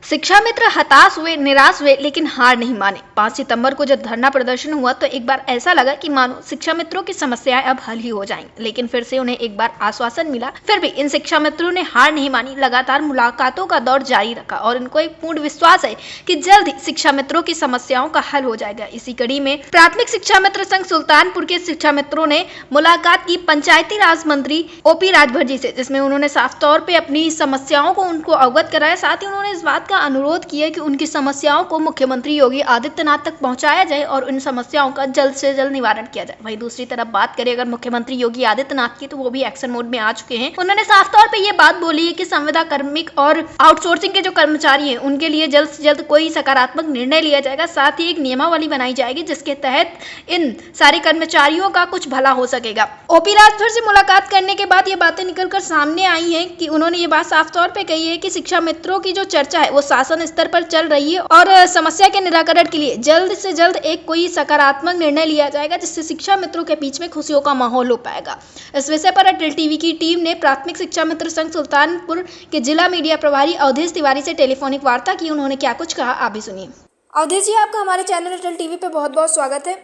शिक्षा मित्र हताश हुए, निराश हुए, लेकिन हार नहीं माने। 5 सितंबर को जब धरना प्रदर्शन हुआ तो एक बार ऐसा लगा कि मानो शिक्षा मित्रों की समस्याएं अब हल ही हो जाएंगी, लेकिन फिर से उन्हें एक बार आश्वासन मिला। फिर भी इन शिक्षा मित्रों ने हार नहीं मानी, लगातार मुलाकातों का दौर जारी रखा और इनको एक पूर्ण विश्वास है कि जल्द ही शिक्षा मित्रों की समस्याओं का हल हो जाएगा। इसी कड़ी में प्राथमिक शिक्षा मित्र संघ सुल्तानपुर के शिक्षा मित्रों ने मुलाकात की पंचायती राज मंत्री ओपी राजभर जी से, जिसमें उन्होंने साफ तौर पर अपनी समस्याओं को उनको अवगत कराया। साथ ही उन्होंने इस बात का अनुरोध किया कि उनकी समस्याओं को मुख्यमंत्री योगी आदित्यनाथ तक पहुंचाया जाए और उन समस्याओं का जल्द से जल्द निवारण किया जाए। वहीं दूसरी तरफ बात करें अगर मुख्यमंत्री योगी आदित्यनाथ की, तो वो भी एक्शन मोड में आ चुके हैं। उन्होंने साफ तौर पे ये बात बोली है कि संविदा कार्मिक और आउटसोर्सिंग के जो कर्मचारी हैं उनके लिए जल्द से जल्द कोई सकारात्मक निर्णय लिया जाएगा। साथ ही एक नियमावली बनाई जाएगी जिसके तहत इन सारे कर्मचारियों का कुछ भला हो सकेगा। ओपी राजभर से मुलाकात करने के बाद ये बातें निकलकर सामने आई हैं कि उन्होंने ये बात साफ तौर पे कही है कि शिक्षा मित्रों की जो चर्चा है वो शासन स्तर पर चल रही है और समस्या के निराकरण के लिए जल्द से जल्द एक कोई सकारात्मक निर्णय लिया जाएगा, जिससे शिक्षा मित्रों के बीच में खुशियों का माहौल हो पाएगा। इस विषय पर अटल टीवी की टीम ने प्राथमिक शिक्षा मित्र संघ सुल्तानपुर के जिला मीडिया प्रभारी अवधेश तिवारी से टेलीफोनिक वार्ता की। उन्होंने क्या कुछ कहा, आप भी सुनिए। अवधेश जी, आपका हमारे चैनल अटल टीवी पे बहुत बहुत स्वागत है।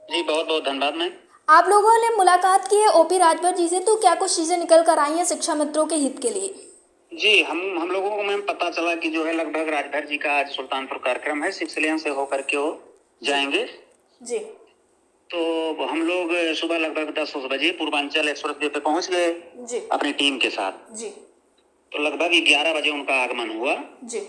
जी बहुत बहुत धन्यवाद। मैम, आप लोगों ने मुलाकात की है ओपी राजभर जी से, तो क्या कुछ चीजें निकल कर आई हैं शिक्षा मित्रों के हित के लिए? जी हम लोगों को मैम पता चला कि जो है लगभग राजभर जी का आज सुल्तानपुर कार्यक्रम है, 6 लेन से होकर के वो जाएंगे। जी। तो हम लोग सुबह लगभग 10 बजे पूर्वांचल एक्सप्रेस वे पे पहुंच गए जी अपनी टीम के साथ। जी। तो लगभग 11 बजे उनका आगमन हुआ। जी।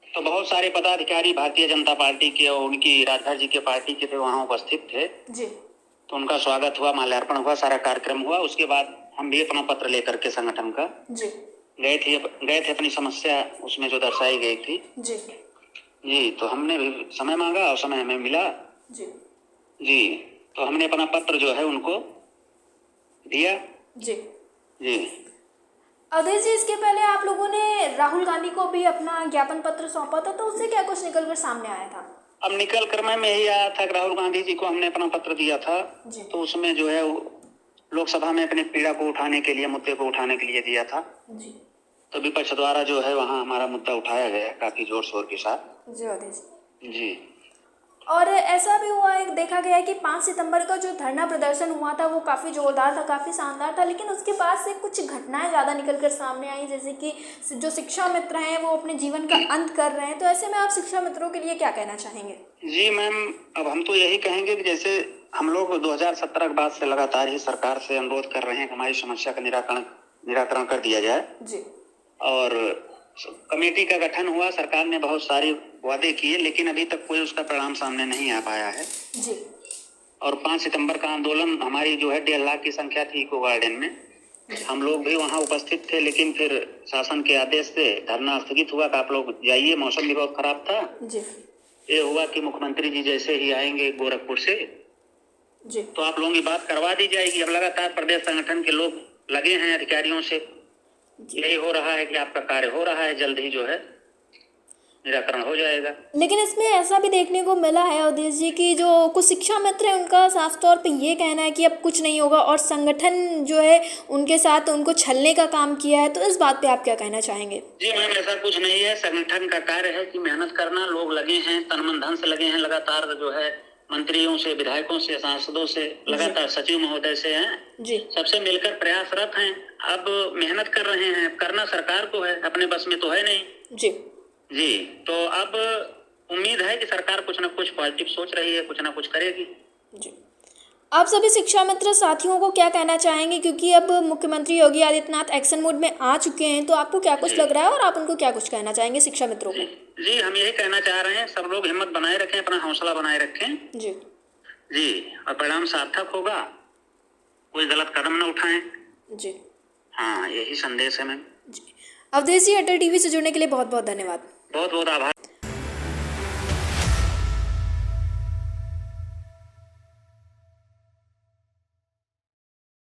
तो बहुत सारे पदाधिकारी भारतीय जनता पार्टी के और उनकी राजभर जी के पार्टी के थे, वहाँ उपस्थित थे। जी। तो उनका स्वागत हुआ, माल्यार्पण हुआ, सारा कार्यक्रम हुआ। उसके बाद हम भी अपना पत्र लेकर के संगठन का जी गए थे अपनी समस्या उसमें जो दर्शाई गई थी। जी जी, तो हमने भी समय मांगा और समय हमें मिला। जी जी, तो हमने अपना पत्र जो है उनको दिया। जी जी अवधेश जी, इसके पहले आप लोगों ने राहुल गांधी को भी अपना ज्ञापन पत्र सौंपा था, तो उससे क्या कुछ निकल कर सामने आया था? अब निकल कर मैं यही आया था कि राहुल गांधी जी को हमने अपना पत्र दिया था। तो उसमें जो है लोकसभा में अपने पीड़ा को उठाने के लिए, मुद्दे को उठाने के लिए दिया था। जी। तो विपक्ष द्वारा जो है वहाँ हमारा मुद्दा उठाया गया काफी जोर शोर के साथ। जी अवधेश जी। और ऐसा भी हुआ है, देखा गया है कि 5 सितंबर का जो धरना प्रदर्शन हुआ था वो काफ़ी जोरदार था, काफ़ी शानदार था, लेकिन उसके बाद से कुछ घटनाएं ज़्यादा निकल कर सामने आई, जैसे कि जो शिक्षा मित्र हैं वो अपने जीवन का अंत कर रहे हैं। तो ऐसे में आप शिक्षा मित्रों के लिए क्या कहना चाहेंगे? जी मैम, अब हम तो यही कहेंगे कि जैसे हम लोग 2017 के बाद से लगातार ही सरकार से अनुरोध कर रहे हैं कि हमारी समस्या का निराकरण कर दिया जाए। जी। और कमेटी का गठन हुआ, सरकार ने बहुत सारे वादे किए, लेकिन अभी तक कोई उसका परिणाम सामने नहीं आ पाया है। जी। और 5 सितंबर का आंदोलन, हमारी जो है 1.5 लाख की संख्या थी इको गार्डन में, हम लोग भी वहाँ उपस्थित थे, लेकिन फिर शासन के आदेश से धरना स्थगित हुआ कि आप लोग जाइए, मौसम भी बहुत खराब था। जी। ये हुआ कि मुख्यमंत्री जी जैसे ही आएंगे गोरखपुर से जी, तो आप लोगों की बात करवा दी जाएगी। अब लगातार प्रदेश संगठन के लोग लगे हैं अधिकारियों से, यही हो रहा है कि आपका कार्य हो रहा है, जल्द ही जो है निराकरण हो जाएगा। लेकिन इसमें ऐसा भी देखने को मिला है अवधेश जी की जो कुछ शिक्षा मित्र हैं उनका साफ तौर पे ये कहना है कि अब कुछ नहीं होगा और संगठन जो है उनके साथ उनको छलने का काम किया है। तो इस बात पे आप क्या कहना चाहेंगे? जी मैम, ऐसा कुछ नहीं है। संगठन का कार्य है कि मेहनत करना, लोग लगे हैं, तन मन धन से लगे हैं, लगातार जो है मंत्रियों से, विधायकों से, सांसदों से, लगातार सचिव महोदय से हैं जी, सबसे मिलकर प्रयासरत हैं। अब मेहनत कर रहे हैं, करना सरकार को है, अपने बस में तो है नहीं जी। जी, तो अब उम्मीद है कि सरकार कुछ ना कुछ पॉजिटिव सोच रही है, कुछ ना कुछ करेगी जी। आप सभी शिक्षा मित्र साथियों को क्या कहना चाहेंगे, क्योंकि अब मुख्यमंत्री योगी आदित्यनाथ एक्शन मोड में आ चुके हैं, तो आपको क्या कुछ लग रहा है और आप उनको क्या कुछ कहना चाहेंगे शिक्षा मित्रों को? जी, हम यही कहना चाह रहे हैं, सब लोग हिम्मत बनाए रखें, अपना हौसला बनाए रखें जी जी, और परिणाम सार्थक होगा, कोई गलत कदम न उठाएं जी। हाँ, यही संदेश है मैम जी। अवधेश जी, अटल टीवी से जुड़ने के लिए बहुत बहुत धन्यवाद। बहुत बहुत आभार।